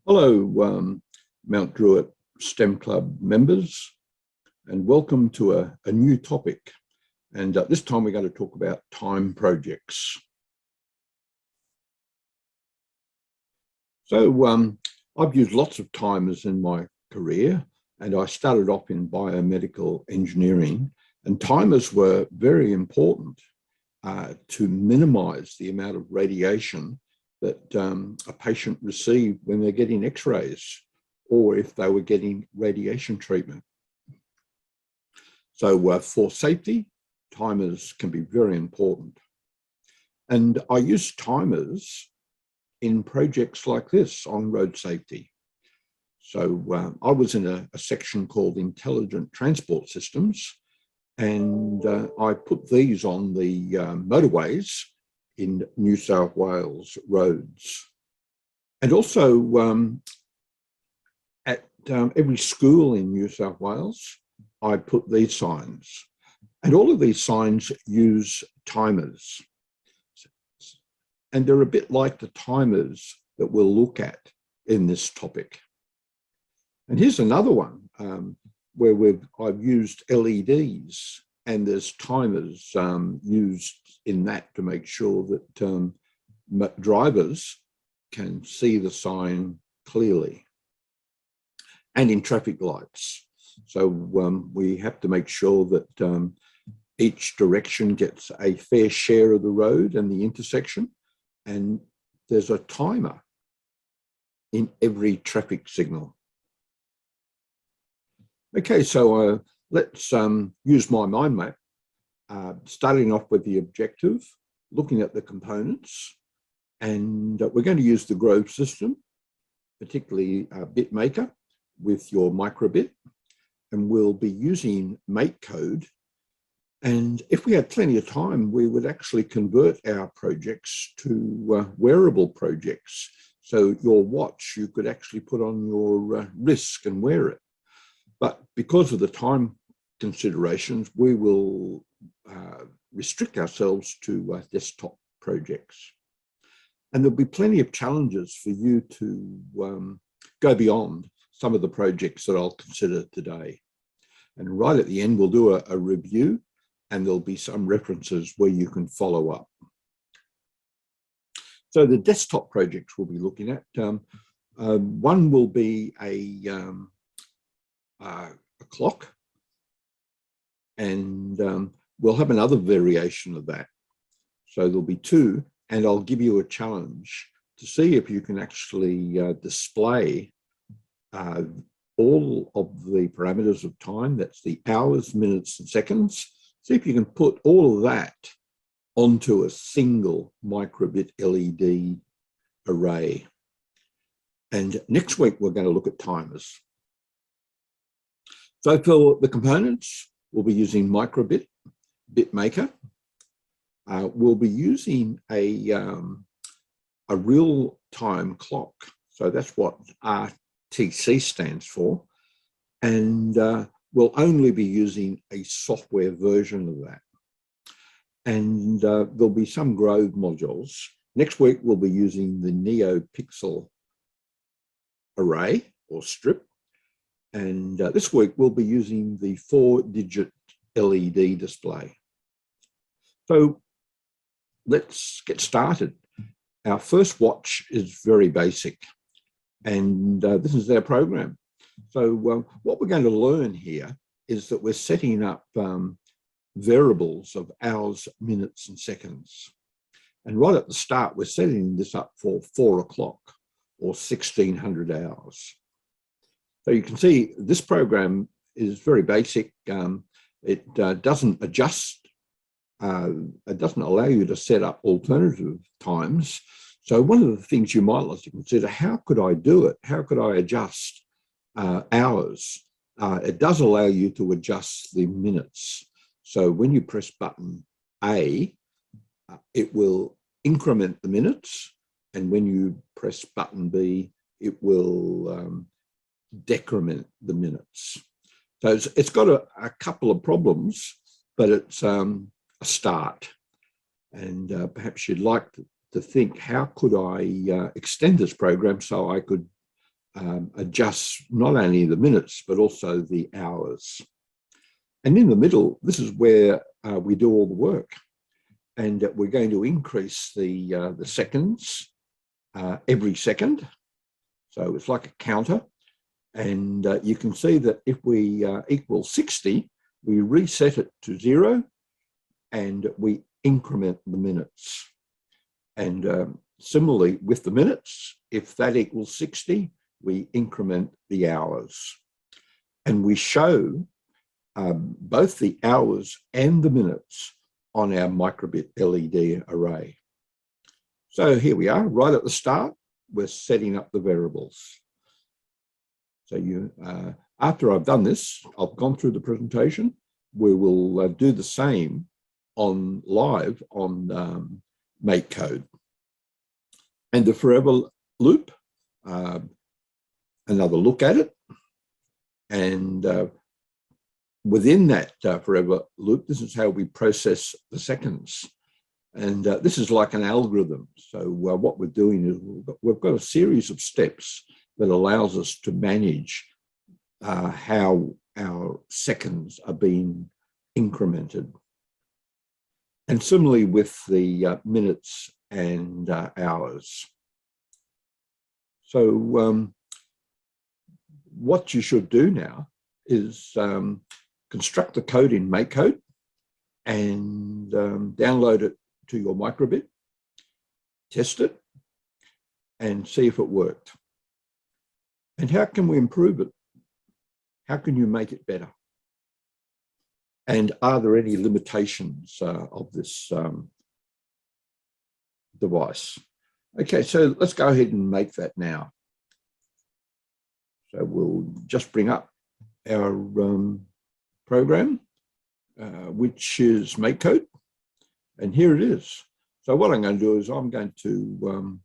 Hello, Mount Druitt STEM Club members, and welcome to a new topic. And this time we're going to talk about time projects. So I've used lots of timers in my career, and I started off in biomedical engineering, and timers were very important to minimize the amount of radiation that a patient received when they're getting x-rays or if they were getting radiation treatment. So for safety, timers can be very important. And I use timers in projects like this on road safety. So I was in a section called Intelligent Transport Systems, and I put these on the motorways in New South Wales roads. And also at every school in New South Wales, I put these signs. And all of these signs use timers. And they're a bit like the timers that we'll look at in this topic. And here's another one where I've used LEDs, and there's timers used in that to make sure that drivers can see the sign clearly. And in traffic lights. So we have to make sure that each direction gets a fair share of the road and the intersection. And there's a timer in every traffic signal. Okay, so let's use my mind map, starting off with the objective, looking at the components, and we're going to use the Grove system, particularly BitMaker with your microbit, and we'll be using Makecode. And if we had plenty of time, we would actually convert our projects to wearable projects. So your watch, you could actually put on your wrist and wear it. But because of the time considerations, we will restrict ourselves to desktop projects. And there'll be plenty of challenges for you to go beyond some of the projects that I'll consider today. And right at the end, we'll do a review, and there'll be some references where you can follow up. So the desktop projects we'll be looking at, one will be a clock, and we'll have another variation of that. So there'll be two, and I'll give you a challenge to see if you can actually display all of the parameters of time. That's the hours, minutes, and seconds. See if you can put all of that onto a single microbit LED array. And next week, we're going to look at timers. So for the components, we'll be using microbit, BitMaker. We'll be using a real-time clock. So that's what RTC stands for. And we'll only be using a software version of that. And there'll be some Grove modules. Next week, we'll be using the NeoPixel array or strip. And this week, we'll be using the 4-digit LED display. So let's get started. Our first watch is very basic, and this is our program. So what we're going to learn here is that we're setting up variables of hours, minutes, and seconds. And right at the start, we're setting this up for 4 o'clock or 1600 hours. So you can see this program is very basic. It doesn't adjust. It doesn't allow you to set up alternative times. So one of the things you might like to consider, how could I do it? How could I adjust hours? It does allow you to adjust the minutes. So when you press button A, it will increment the minutes. And when you press button B, it will decrement the minutes. So it's got a couple of problems, but it's a start. And perhaps you'd like to think, how could I extend this program so I could adjusts not only the minutes, but also the hours. And in the middle, this is where we do all the work. And we're going to increase the seconds every second. So it's like a counter. And you can see that if we equal 60, we reset it to 0 and we increment the minutes. And similarly with the minutes, if that equals 60, we increment the hours. And we show both the hours and the minutes on our microbit LED array. So here we are, right at the start, we're setting up the variables. So after I've done this, I've gone through the presentation, we will do the same live on Makecode. And the forever loop, another look at it. And within that forever loop, this is how we process the seconds. And this is like an algorithm. So what we're doing is we've got a series of steps that allows us to manage how our seconds are being incremented. And similarly with the minutes and hours. So what you should do now is construct the code in Makecode and download it to your microbit, test it, and see if it worked. And how can we improve it? How can you make it better? And are there any limitations of this device? Okay, so let's go ahead and make that now. So we'll just bring up our program, which is Makecode, and here it is. So what I'm going to do is I'm going to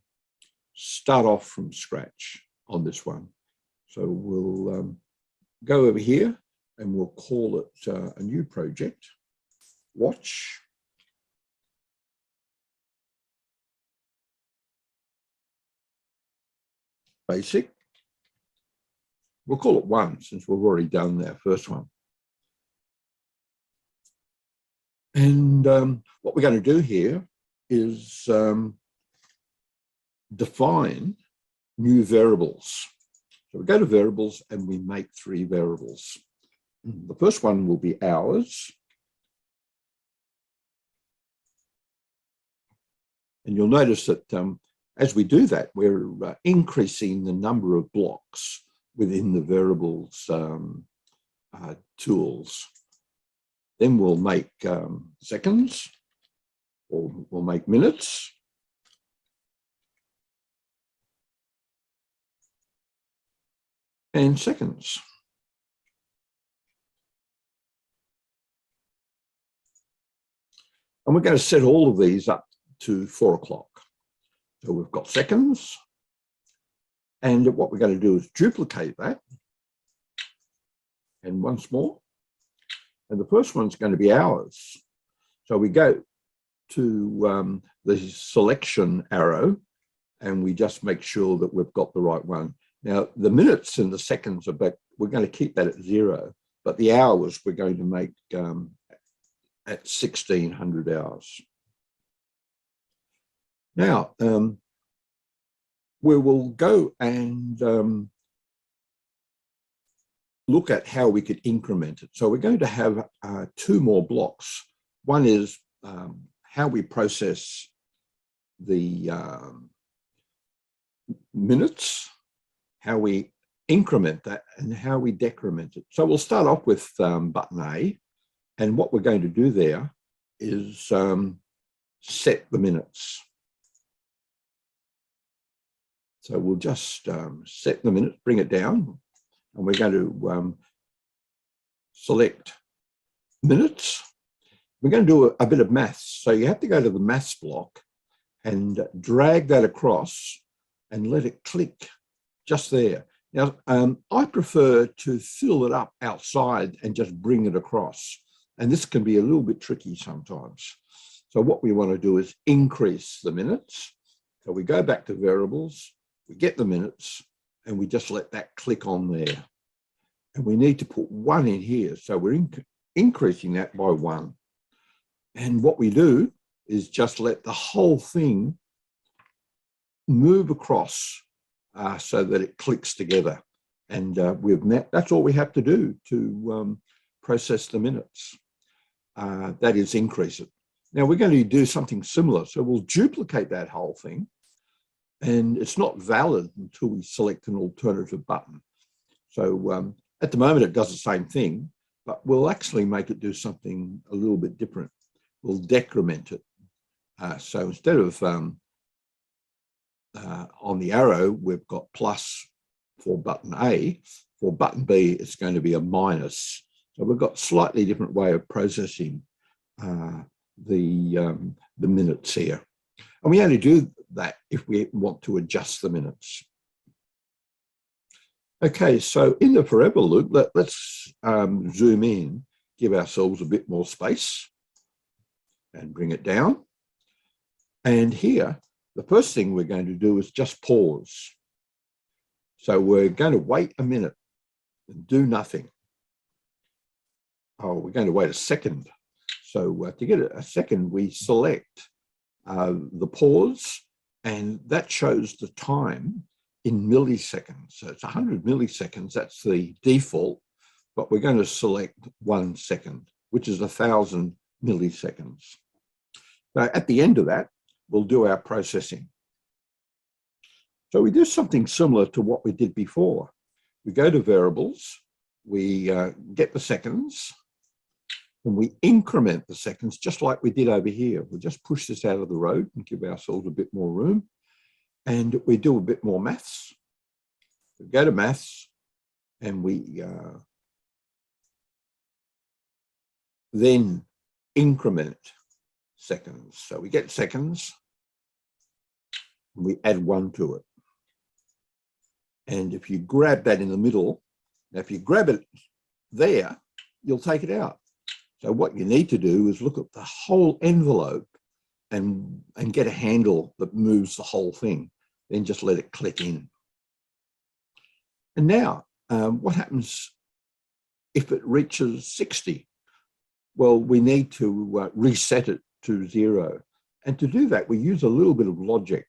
start off from scratch on this one. So we'll go over here and we'll call it a new project, watch. Basic. We'll call it 1 since we've already done our first one. And what we're going to do here is define new variables. So we go to variables and we make 3 variables. The first one will be hours. And you'll notice that as we do that, we're increasing the number of blocks within the variables tools. Then we'll make seconds, or we'll make minutes. And seconds. And we're going to set all of these up to 4 o'clock. So we've got seconds. And what we're going to do is duplicate that. And once more. And the first one's going to be hours. So we go to the selection arrow and we just make sure that we've got the right one. Now, the minutes and the seconds are back. We're going to keep that at 0, but the hours we're going to make at 1600 hours. Now, we will go and look at how we could increment it. So we're going to have 2 more blocks. One is how we process the minutes, how we increment that, and how we decrement it. So we'll start off with button A, and what we're going to do there is set the minutes. So we'll just set the minutes, bring it down, and we're going to select minutes. We're going to do a bit of maths. So you have to go to the maths block and drag that across and let it click just there. Now, I prefer to fill it up outside and just bring it across. And this can be a little bit tricky sometimes. So what we want to do is increase the minutes. So we go back to variables, we get the minutes, and we just let that click on there. And we need to put 1 in here. So we're increasing that by 1. And what we do is just let the whole thing move across so that it clicks together. And that's all we have to do to process the minutes. That is, increase it. Now we're going to do something similar. So we'll duplicate that whole thing. And it's not valid until we select an alternative button. So at the moment, it does the same thing, but we'll actually make it do something a little bit different. We'll decrement it. So instead of on the arrow, we've got plus for button A. For button B, it's going to be a minus. So we've got a slightly different way of processing the minutes here. And we only do that if we want to adjust the minutes. Okay, so in the forever loop, let's zoom in, give ourselves a bit more space and bring it down. And here, the first thing we're going to do is just pause. So we're going to wait a minute and do nothing. Oh, we're going to wait a second. So to get a second, we select the pause, and that shows the time in milliseconds. So it's 100 milliseconds, that's the default, but we're going to select 1 second, which is 1,000 milliseconds. So at the end of that, we'll do our processing. So we do something similar to what we did before. We go to variables, we get the seconds, and we increment the seconds just like we did over here. We'll just push this out of the road and give ourselves a bit more room. And we do a bit more maths. We go to maths, and we then increment seconds. So we get seconds, and we add 1 to it. And if you grab that in the middle, now if you grab it there, you'll take it out. So what you need to do is look at the whole envelope and get a handle that moves the whole thing. Then just let it click in. And now, what happens if it reaches 60? Well, we need to reset it to 0. And to do that, we use a little bit of logic,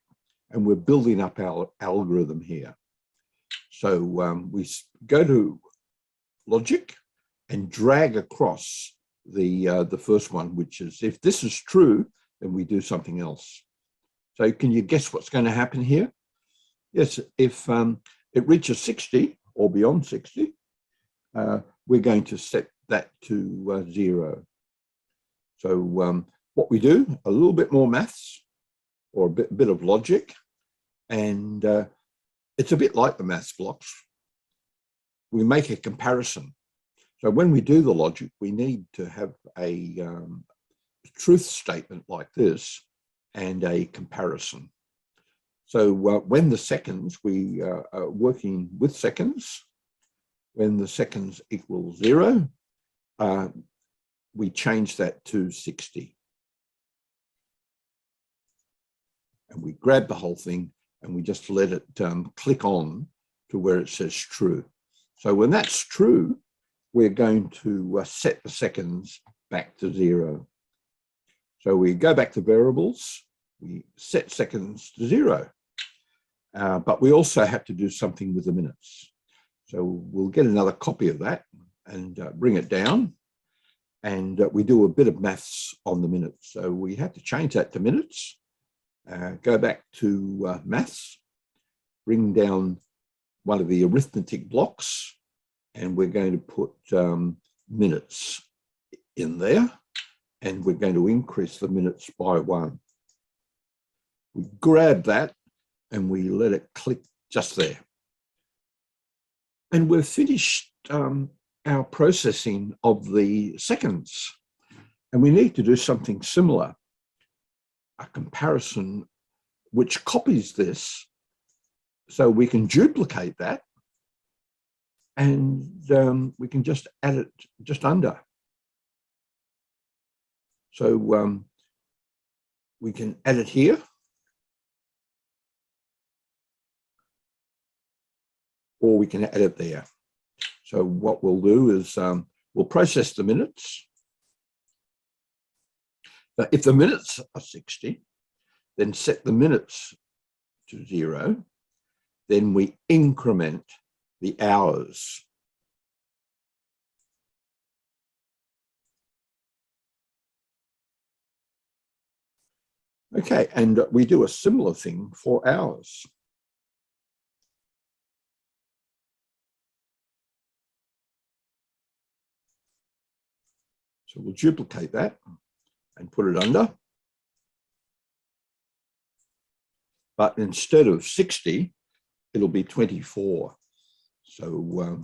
and we're building up our algorithm here. So we go to logic and drag across the first one, which is, if this is true, then we do something else. So can you guess what's going to happen here? Yes, if it reaches 60 or beyond 60, we're going to set that to 0. So what we do, a little bit more maths or a bit of logic, and it's a bit like the maths blocks. We make a comparison. So when we do the logic, we need to have a truth statement like this and a comparison. So when the seconds, we are working with seconds. When the seconds equals 0, we change that to 60. And we grab the whole thing and we just let it click on to where it says true. So when that's true, we're going to set the seconds back to 0. So we go back to variables, we set seconds to 0, but we also have to do something with the minutes. So we'll get another copy of that and bring it down, and we do a bit of maths on the minutes. So we have to change that to minutes, go back to maths, bring down one of the arithmetic blocks, and we're going to put minutes in there, and we're going to increase the minutes by 1. We grab that and we let it click just there. And we've finished our processing of the seconds. And we need to do something similar, a comparison which copies this, so we can duplicate that, and we can just add it just under. So we can add it here. or we can add it there. So what we'll do is we'll process the minutes. But if the minutes are 60, then set the minutes to 0. Then we increment the hours. Okay, and we do a similar thing for hours. So we'll duplicate that and put it under. But instead of 60, it'll be 24. So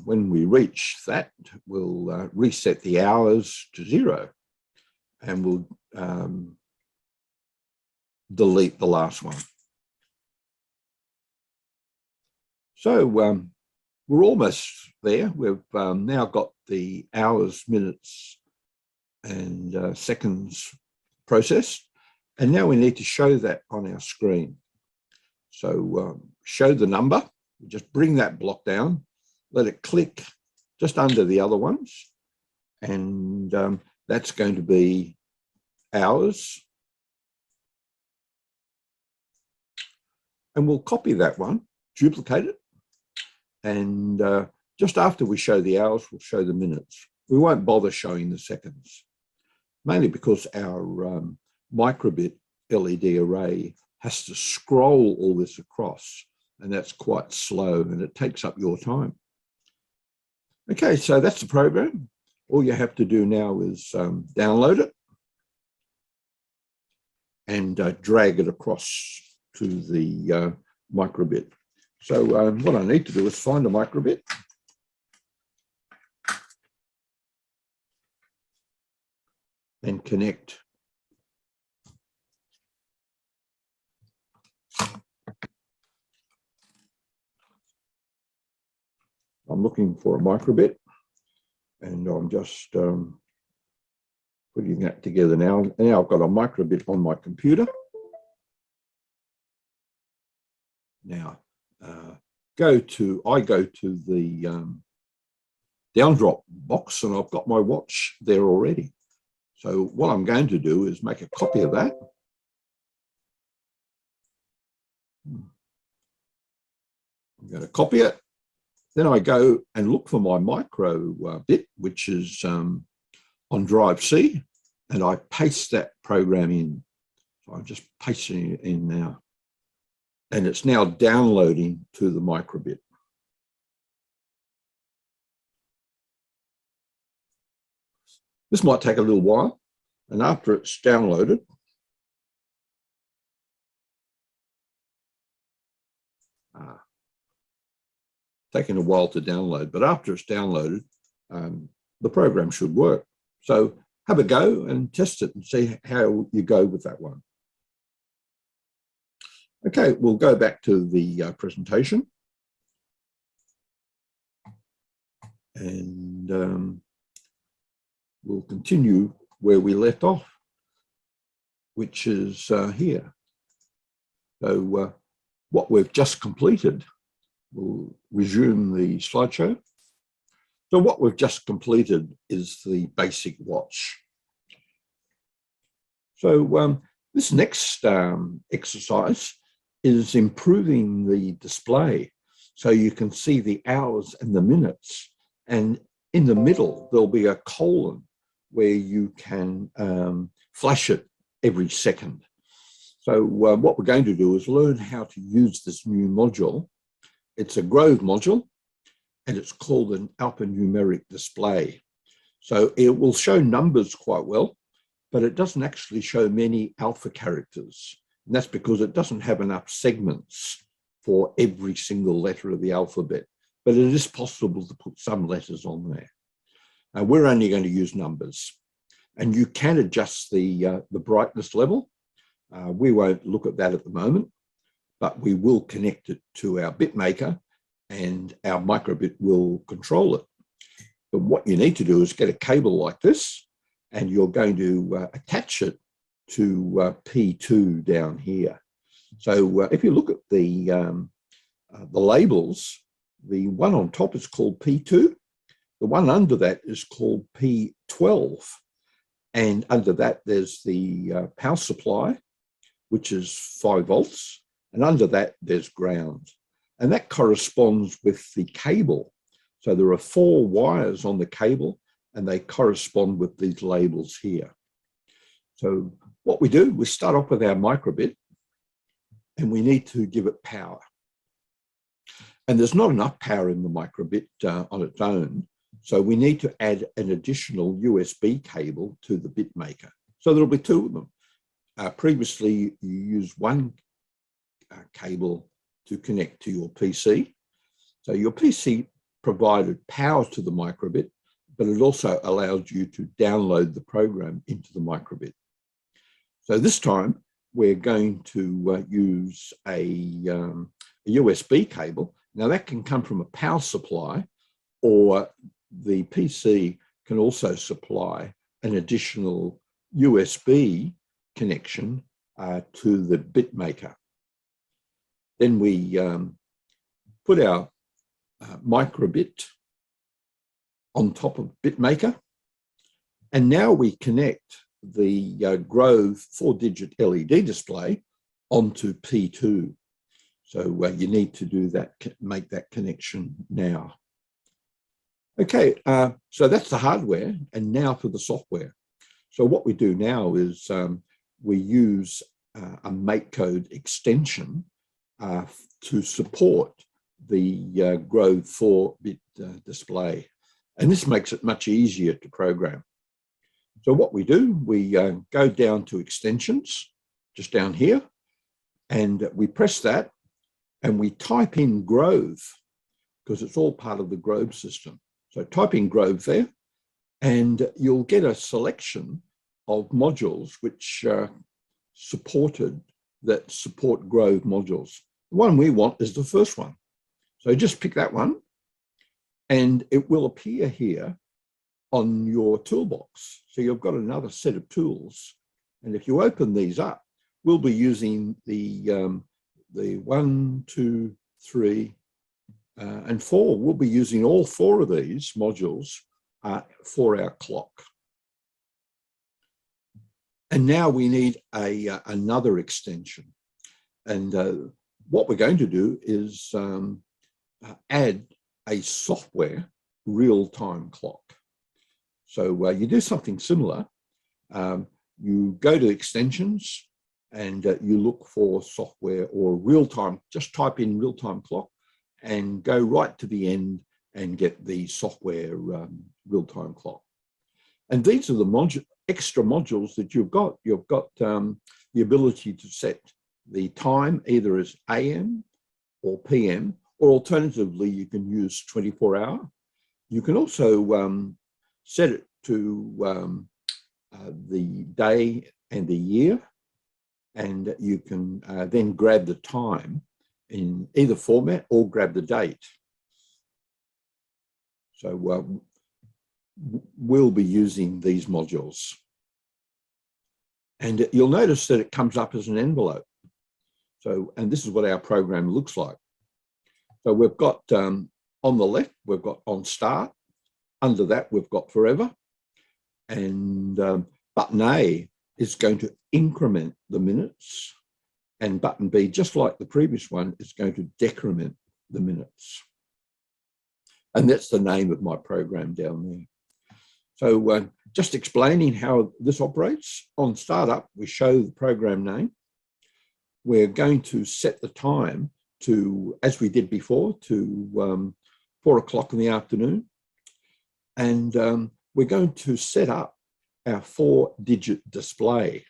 when we reach that, we'll reset the hours to 0, and we'll delete the last one. So we're almost there. We've now got the hours, minutes, and seconds processed, and now we need to show that on our screen. So show the number, just bring that block down, let it click just under the other ones, and that's going to be hours. And we'll copy that one, duplicate it, and just after we show the hours, we'll show the minutes. We won't bother showing the seconds, mainly because our microbit LED array has to scroll all this across, and that's quite slow, and it takes up your time. Okay, so that's the program. All you have to do now is download it and drag it across to the microbit. So what I need to do is find a microbit. And connect. I'm looking for a microbit, and I'm just putting that together now. Now I've got a microbit on my computer. Now, I go to the down drop box, and I've got my watch there already. So what I'm going to do is make a copy of that. I'm going to copy it. Then I go and look for my micro bit, which is on drive C, and I paste that program in. So I'm just pasting it in now. And it's now downloading to the microbit. This might take a little while, and after it's downloaded, taking a while to download, but after it's downloaded, the program should work. So have a go and test it and see how you go with that one. Okay, we'll go back to the presentation. And we'll continue where we left off, which is here. So what we've just completed, we'll resume the slideshow. So what we've just completed is the basic watch. So this next exercise is improving the display. So you can see the hours and the minutes, and in the middle, there'll be a colon where you can flash it every second. So what we're going to do is learn how to use this new module. It's a Grove module, and it's called an alphanumeric display. So it will show numbers quite well, but it doesn't actually show many alpha characters. And that's because it doesn't have enough segments for every single letter of the alphabet. But it is possible to put some letters on there. We're only going to use numbers, and you can adjust the brightness level. We won't look at that at the moment, but we will connect it to our BitMaker, and our microbit will control it. But what you need to do is get a cable like this, and you're going to attach it to P2 down here. So if you look at the labels, The one on top is called P2. The one under that is called P12. And under that, there's the power supply, which is 5 volts. And under that, there's ground. And that corresponds with the cable. So there are 4 wires on the cable, and they correspond with these labels here. So what we do, we start off with our microbit, and we need to give it power. And there's not enough power in the microbit on its own, so we need to add an additional USB cable to the BitMaker. So there'll be 2 of them. Previously, you used one cable to connect to your PC. So your PC provided power to the microbit, but it also allowed you to download the program into the microbit. So this time, we're going to use a USB cable. Now that can come from a power supply, or the PC can also supply an additional USB connection to the BitMaker. Then we put our microbit on top of BitMaker, and now we connect the Grove 4-digit LED display onto P2. So you need to do that, make that connection now. Okay, so that's the hardware, and now for the software. So what we do now is we use a Makecode extension to support the Grove 4-bit display. And this makes it much easier to program. So what we do, we go down to extensions, just down here, and we press that, and we type in Grove, because it's all part of the Grove system. So type in Grove there, and you'll get a selection of modules which support Grove modules. The one we want is the first one. So just pick that one, and it will appear here on your toolbox. So you've got another set of tools. And if you open these up, we'll be using the 1, 2, 3, and 4. We'll be using all 4 of these modules for our clock. And now we need another extension. And what we're going to do is add a software real-time clock. So you do something similar. You go to extensions, and you look for software or real-time. Just type in real-time clock and go right to the end and get the software real-time clock. And these are the extra modules that you've got. You've got the ability to set the time either as AM or PM, or alternatively, you can use 24-hour. You can also set it to the day and the year, and you can then grab the time in either format or grab the date. So we'll be using these modules. And you'll notice that it comes up as an envelope. So, and this is what our program looks like. So we've got on the left, we've got on start. Under that, we've got forever. And button A is going to increment the minutes. And button B, just like the previous one, is going to decrement the minutes. And that's the name of my program down there. So just explaining how this operates. On startup, we show the program name. We're going to set the time to, as we did before, to 4 o'clock in the afternoon. And we're going to set up our 4-digit display.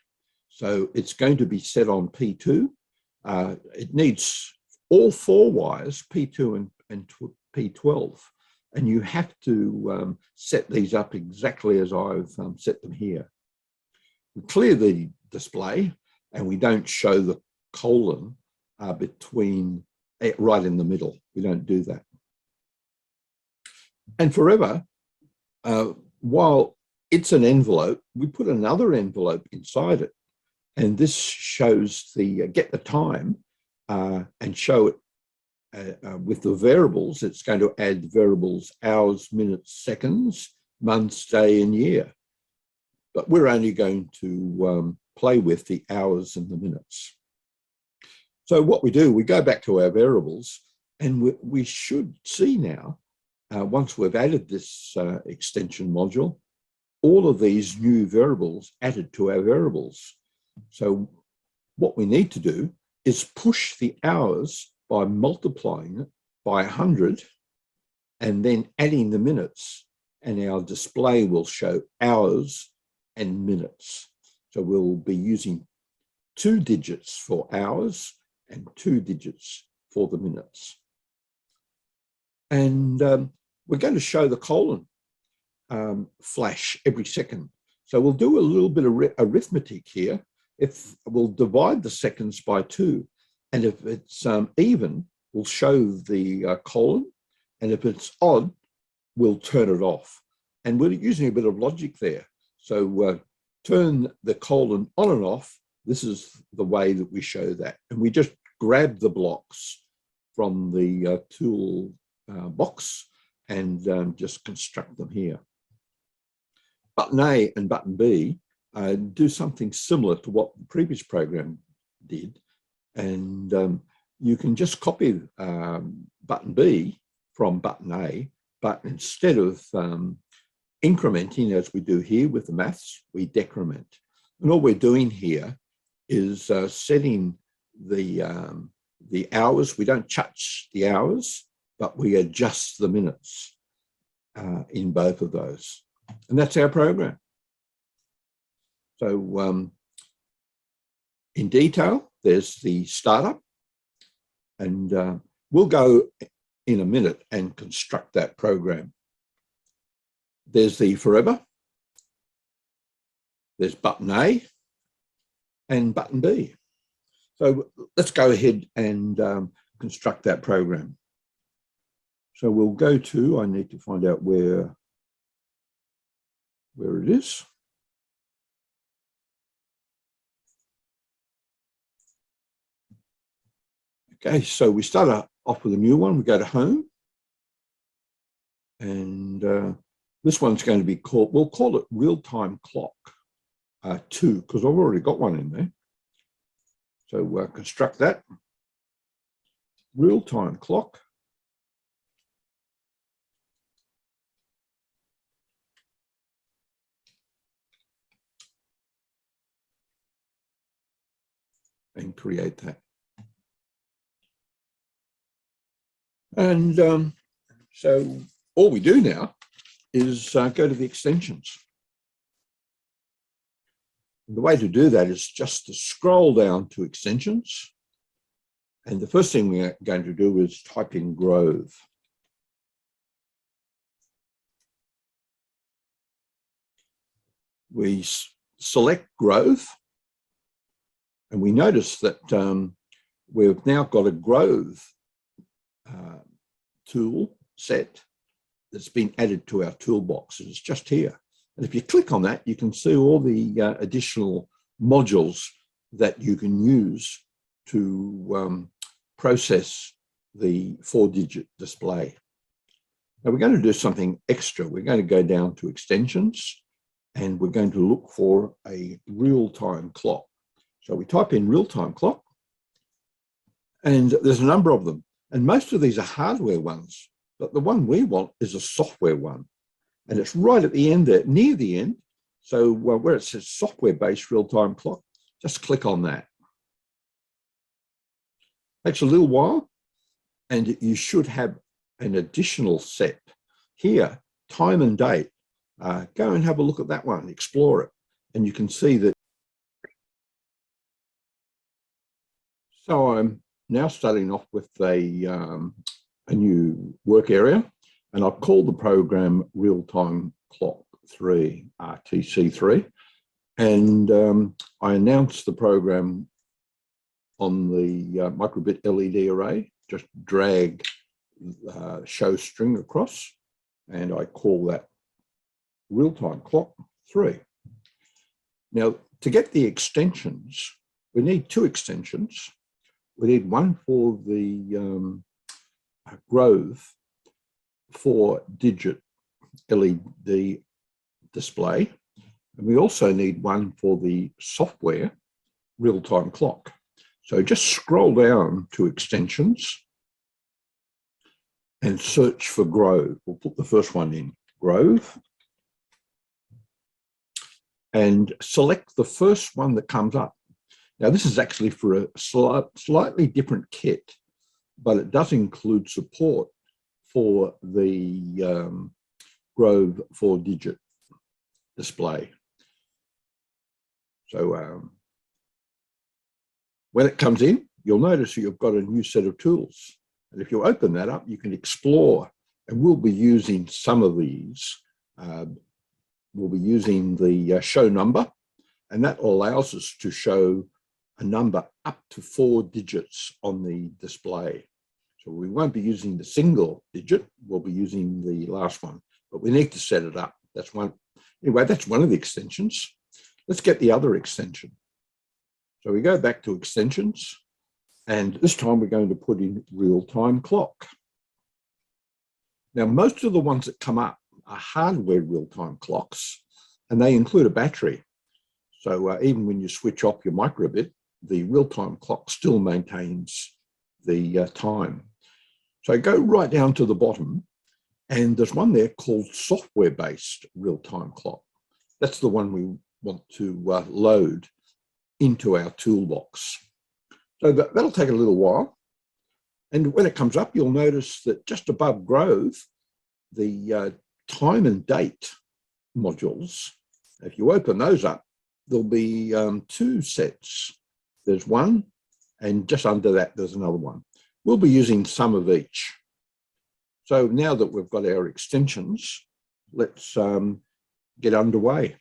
So it's going to be set on P2. It needs all 4 wires, P2 and P12. And you have to set these up exactly as I've set them here. We clear the display, and we don't show the colon between right in the middle. We don't do that. And forever, while it's an envelope, we put another envelope inside it. And this shows the get the time and show it with the variables, it's going to add variables hours, minutes, seconds, months, day, and year. But we're only going to play with the hours and the minutes. So what we do, we go back to our variables, and we should see now, once we've added this extension module, all of these new variables added to our variables. So what we need to do is push the hours by multiplying it by 100 and then adding the minutes, and our display will show hours and minutes. So we'll be using 2 digits for hours and 2 digits for the minutes. And we're going to show the colon flash every second. So we'll do a little bit of arithmetic here. If we'll divide the seconds by 2, and if it's even, we'll show the colon, and if it's odd, we'll turn it off. And we're using a bit of logic there. So turn the colon on and off. This is the way that we show that. And we just grab the blocks from the tool box and just construct them here. Button A and button B do something similar to what the previous program did. And you can just copy button B from button A, but instead of incrementing as we do here with the maths, we decrement. And all we're doing here is setting the hours. We don't touch the hours, but we adjust the minutes in both of those. And that's our program. So in detail, there's the startup, and we'll go in a minute and construct that program. There's the forever, there's button A and button B. So let's go ahead and construct that program. So we'll go to, I need to find out where it is. Okay, so we start off with a new one. We go to home, and this one's going to be called, we'll call it real-time clock 2, because I've already got one in there. So construct that. Real-time clock. And create that. And so all we do now is go to the extensions. And the way to do that is just to scroll down to extensions. And the first thing we're going to do is type in Grove. We select Grove, and we notice that we've now got a Grove tool set that's been added to our toolbox. It's just here. And if you click on that, you can see all the additional modules that you can use to process the 4-digit display. Now we're going to do something extra. We're going to go down to extensions, and we're going to look for a real-time clock. So we type in real-time clock, and there's a number of them. And most of these are hardware ones, but the one we want is a software one. And it's right at the end there, near the end. So where it says software-based real-time clock, just click on that. Takes a little while, and you should have an additional set here, time and date. Go and have a look at that one, explore it, and you can see that. So I'm now starting off with a new work area, and I've called the program Real-Time Clock 3, RTC3, and I announced the program on the microbit LED array. Just drag show string across, and I call that Real-Time Clock 3. Now, to get the extensions, we need 2 extensions. We need one for the Grove 4-digit LED display. And we also need one for the software real-time clock. So just scroll down to extensions and search for Grove. We'll put the first one in, Grove, and select the first one that comes up. Now, this is actually for a slightly different kit, but it does include support for the Grove 4-digit display. So when it comes in, you'll notice you've got a new set of tools. And if you open that up, you can explore, and we'll be using some of these. We'll be using the show number, and that allows us to show a number up to 4 digits on the display. So we won't be using the single digit, we'll be using the last one, but we need to set it up. That's one. Anyway, that's one of the extensions. Let's get the other extension. So we go back to extensions, and this time we're going to put in real-time clock. Now, most of the ones that come up are hardware real-time clocks, and they include a battery. So even when you switch off your microbit, the real-time clock still maintains the time. So go right down to the bottom, and there's one there called software-based real-time clock. That's the one we want to load into our toolbox. So that'll take a little while. And when it comes up, you'll notice that just above Grove, the time and date modules, if you open those up, there'll be 2 sets. There's one, and just under that, there's another one. We'll be using some of each. So now that we've got our extensions, let's get underway.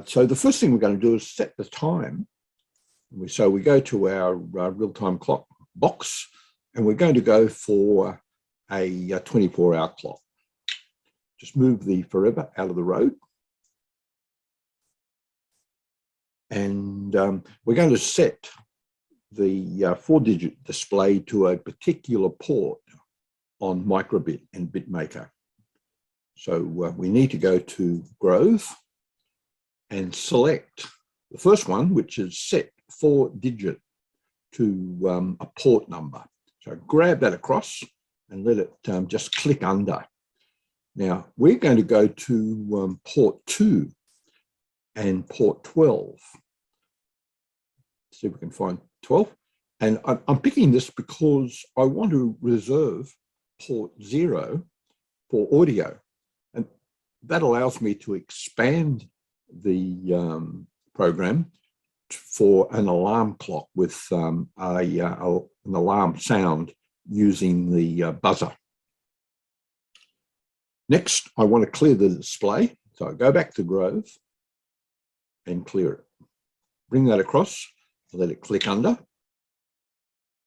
So the first thing we're going to do is set the time. So we go to our real-time clock box, and we're going to go for a 24-hour clock. Just move the forever out of the road. And we're going to set the 4-digit display to a particular port on microbit and BitMaker. So we need to go to Grove and select the first one, which is set 4-digit to a port number. So grab that across and let it just click under. Now we're going to go to port 2 and port 12. See if we can find 12. And I'm picking this because I want to reserve port 0 for audio. And that allows me to expand the program for an alarm clock with an alarm sound using the buzzer. Next, I want to clear the display. So I go back to Grove and clear it. Bring that across, let it click under.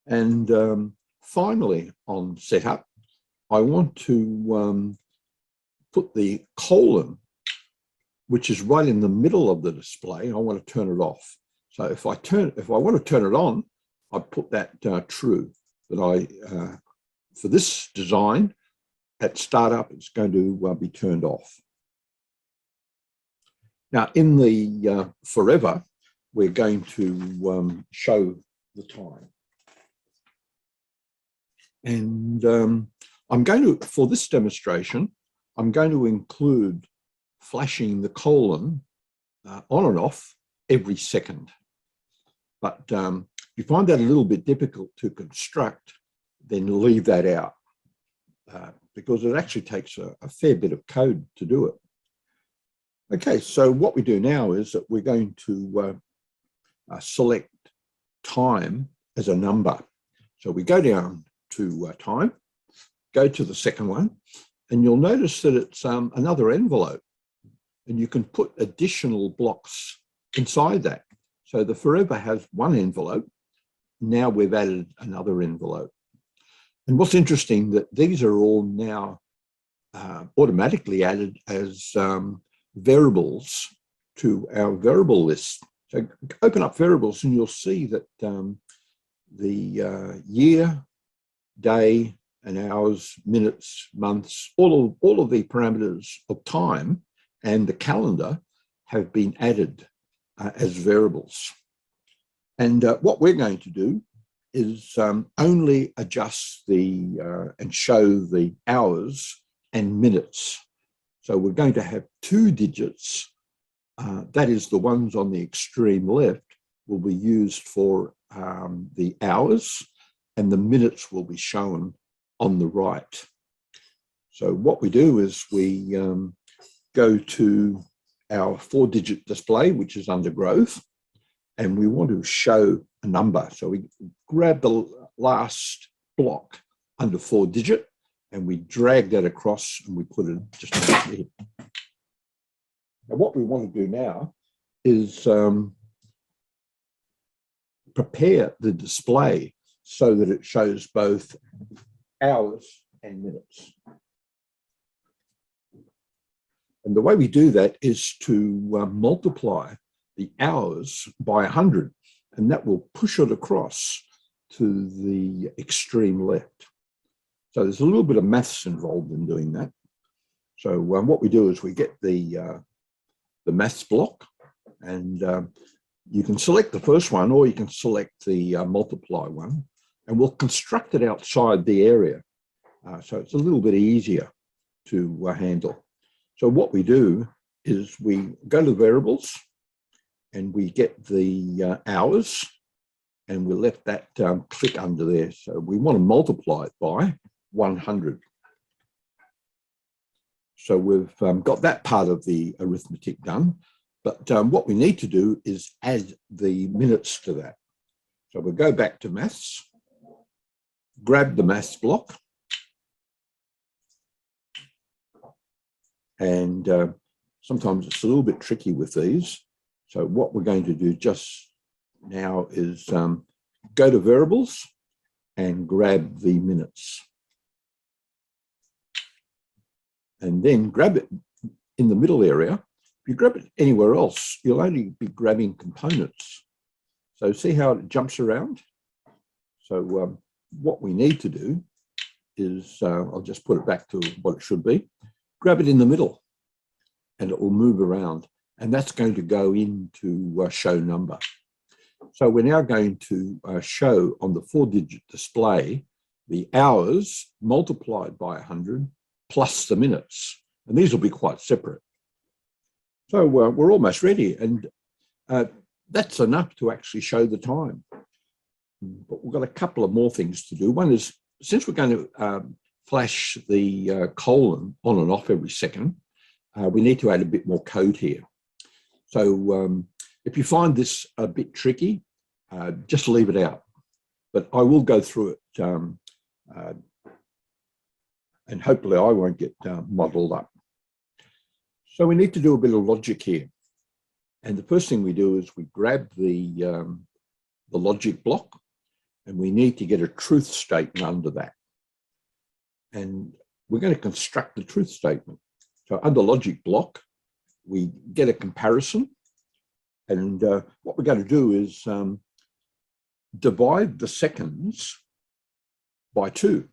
And finally, on setup, I want to put the colon, which is right in the middle of the display. I want to turn it off. So if I want to turn it on, I put that true. That for this design, at startup, it's going to be turned off. Now, in the forever, we're going to show the time. And I'm going to, for this demonstration, I'm going to include flashing the colon on and off every second. But if you find that a little bit difficult to construct, then leave that out because it actually takes a fair bit of code to do it. Okay, so what we do now is that we're going to select time as a number. So we go down to time, go to the second one, and you'll notice that it's another envelope, and you can put additional blocks inside that. So the forever has one envelope. Now we've added another envelope. And what's interesting that these are all now automatically added as variables to our variable list. So open up variables and you'll see that the year, day and hours, minutes, months, all of the parameters of time and the calendar have been added as variables. And what we're going to do is only adjust and show the hours and minutes. So we're going to have 2 digits, that is the ones on the extreme left, will be used for the hours, and the minutes will be shown on the right. So what we do is we go to our 4-digit display, which is under growth, and we want to show a number. So we grab the last block under 4-digit, and we drag that across, and we put it just here. Now, what we want to do now is prepare the display so that it shows both hours and minutes. And the way we do that is to multiply the hours by 100, and that will push it across to the extreme left. So there's a little bit of maths involved in doing that. So what we do is we get the maths block, and you can select the first one, or you can select the multiply one, and we'll construct it outside the area. So it's a little bit easier to handle. So what we do is we go to variables, and we get the hours, and we let that click under there. So we want to multiply it by 100. So we've got that part of the arithmetic done, but what we need to do is add the minutes to that. So we'll go back to maths, grab the maths block, and sometimes it's a little bit tricky with these. So what we're going to do just now is go to variables and grab the minutes. And then grab it in the middle area. If you grab it anywhere else, you'll only be grabbing components. So see how it jumps around? So what we need to do is, I'll just put it back to what it should be. Grab it in the middle, and it will move around. And that's going to go into show number. So we're now going to show on the 4-digit display the hours multiplied by 100 plus the minutes. And these will be quite separate. So we're almost ready. And that's enough to actually show the time. But we've got a couple of more things to do. One is, since we're going to flash the colon on and off every second, we need to add a bit more code here. So if you find this a bit tricky, just leave it out. But I will go through it, and hopefully I won't get muddled up. So we need to do a bit of logic here. And the first thing we do is we grab the logic block, and we need to get a truth statement under that. And we're going to construct the truth statement. So under logic block, we get a comparison. And what we're going to do is divide the seconds by 2.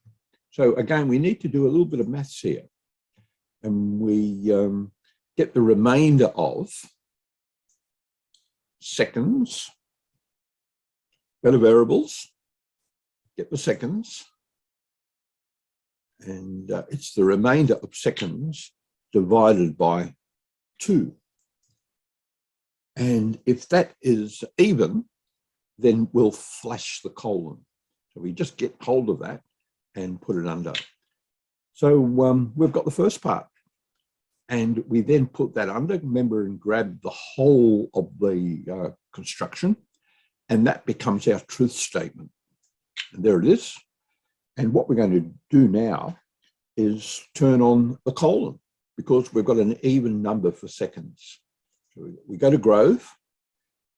So again, we need to do a little bit of maths here. And we get the remainder of seconds, go to variables, get the seconds, and it's the remainder of seconds divided by 2. And if that is even, then we'll flash the colon. So we just get hold of that and put it under. So we've got the first part. And we then put that under, remember, and grab the whole of the construction. And that becomes our truth statement. And there it is. And what we're going to do now is turn on the colon, because we've got an even number for seconds. So we go to Grove,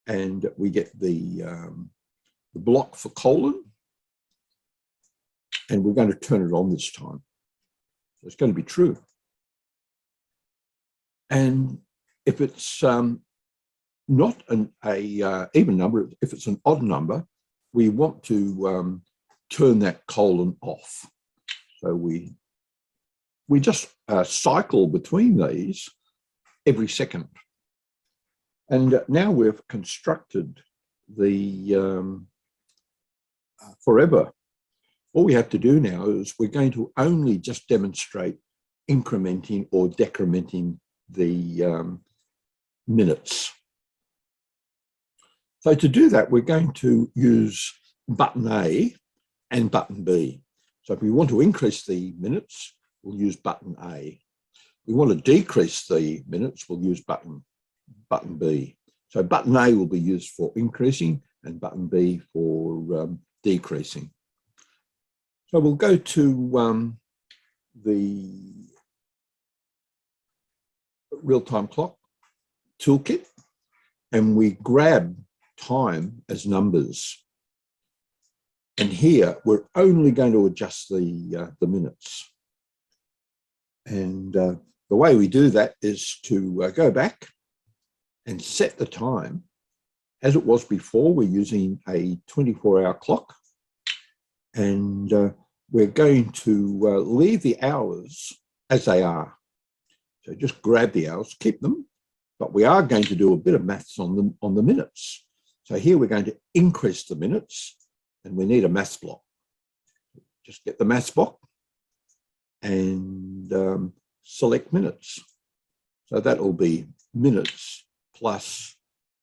and we get the block for colon, and we're going to turn it on this time. So it's going to be true. And if it's not an even number, if it's an odd number, we want to turn that colon off. So we just cycle between these every second. And now we've constructed the forever. All we have to do now is we're going to only just demonstrate incrementing or decrementing the minutes. So to do that, we're going to use button A and button B. So if we want to increase the minutes, we'll use button A. If we want to decrease the minutes, we'll use button B. So button A will be used for increasing and button B for decreasing. So we'll go to the real-time clock toolkit, and we grab time as numbers. And here we're only going to adjust the minutes. And the way we do that is to go back and set the time as it was before. We're using a 24-hour clock, and we're going to leave the hours as they are. So just grab the hours, keep them, but we are going to do a bit of maths on the minutes. So here we're going to increase the minutes, and we need a maths block. Just get the maths block and select minutes. So that will be minutes plus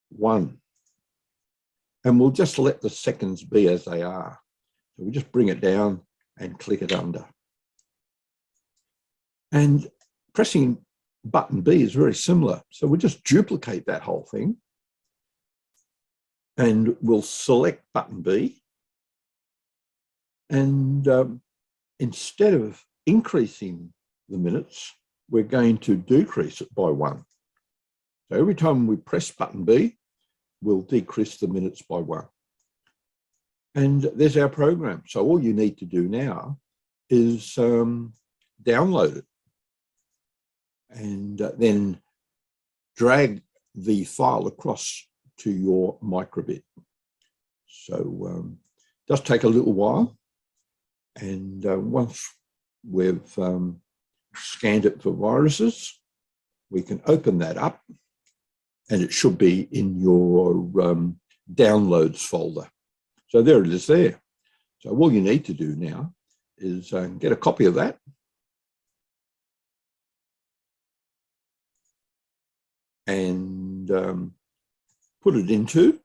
1. And we'll just let the seconds be as they are. So we just bring it down and click it under. And pressing button B is very similar. So we'll just duplicate that whole thing. And we'll select button B. And instead of increasing the minutes, we're going to decrease it by 1. So every time we press button B, we'll decrease the minutes by 1. And there's our program. So all you need to do now is download it and then drag the file across to your microbit. So it does take a little while. And once we've scanned it for viruses, we can open that up, and it should be in your downloads folder. So there it is there. So all you need to do now is get a copy of that. And put it into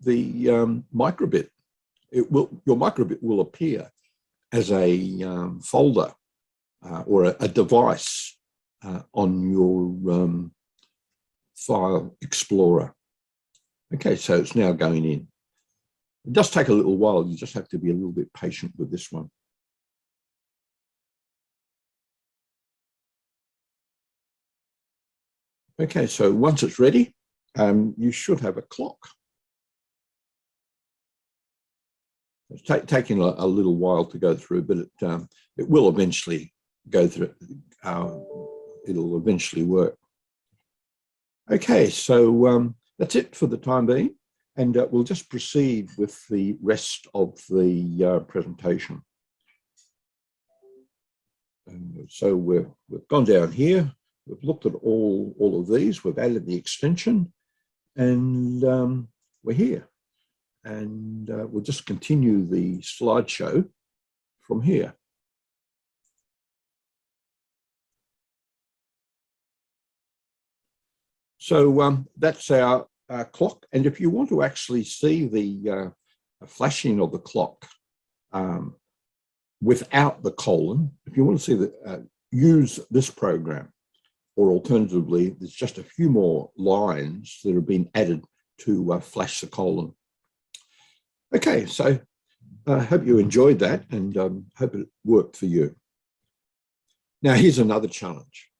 the microbit. Your microbit will appear as a folder or a device on your file explorer. Okay, so it's now going in. It does take a little while. You just have to be a little bit patient with this one. Okay, so once it's ready, you should have a clock. It's taking a little while to go through, but it will eventually go through. It'll eventually work. Okay, so that's it for the time being, and we'll just proceed with the rest of the presentation. And so we've gone down here. We've looked at all of these. We've added the extension, and we're here. And we'll just continue the slideshow from here. So that's our clock. And if you want to actually see the flashing of the clock without the colon, if you want to see use this program. Or alternatively, there's just a few more lines that have been added to flash the colon. Okay, so I hope you enjoyed that, and hope it worked for you. Now, here's another challenge.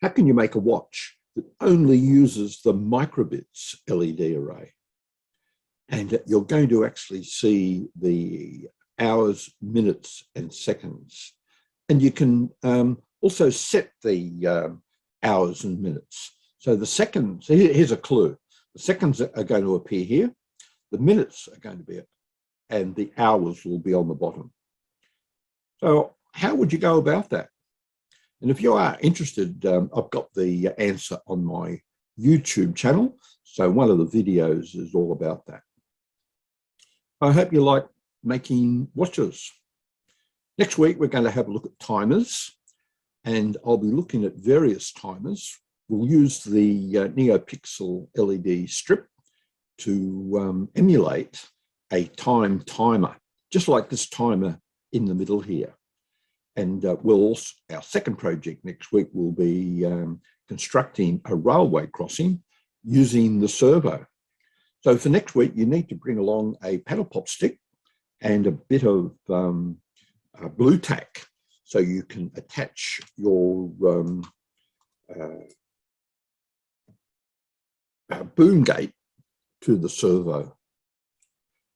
How can you make a watch that only uses the microbits LED array? And you're going to actually see the hours, minutes, and seconds. And you can also set the hours and minutes. So the seconds, here's a clue. The seconds are going to appear here. the minutes are going to be it, and the hours will be on the bottom. So how would you go about that? And if you are interested, I've got the answer on my YouTube channel. So one of the videos is all about that. I hope you like making watches. Next week, we're going to have a look at timers, and I'll be looking at various timers. We'll use the NeoPixel LED strip to emulate a time timer, just like this timer in the middle here. And our second project next week will be constructing a railway crossing using the servo. So for next week, you need to bring along a paddle pop stick and a bit of blue tack so you can attach your boom gate to the servo.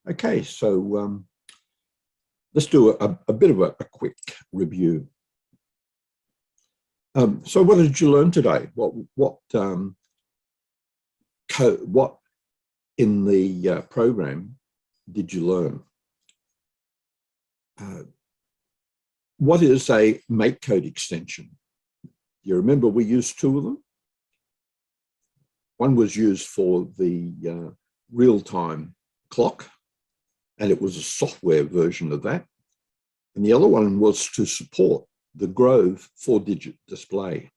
Okay, so let's do a bit of a quick review. So what did you learn today? What in the program did you learn? What is a Makecode extension? You remember we used two of them? One was used for the real-time clock, and it was a software version of that. And the other one was to support the Grove 4-digit display.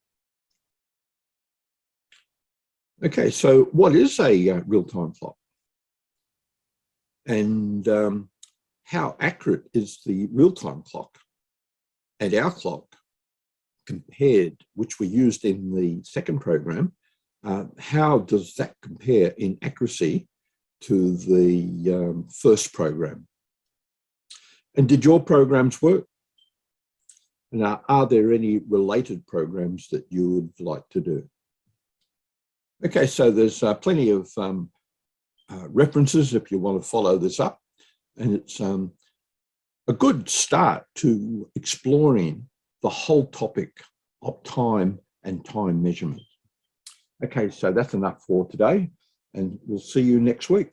Okay, so what is a real-time clock? And how accurate is the real-time clock and our clock compared, which we used in the second program? How does that compare in accuracy to the first program? And did your programs work? And are there any related programs that you would like to do? Okay, so there's plenty of references if you want to follow this up. And it's a good start to exploring the whole topic of time and time measurement. Okay, so that's enough for today, and we'll see you next week.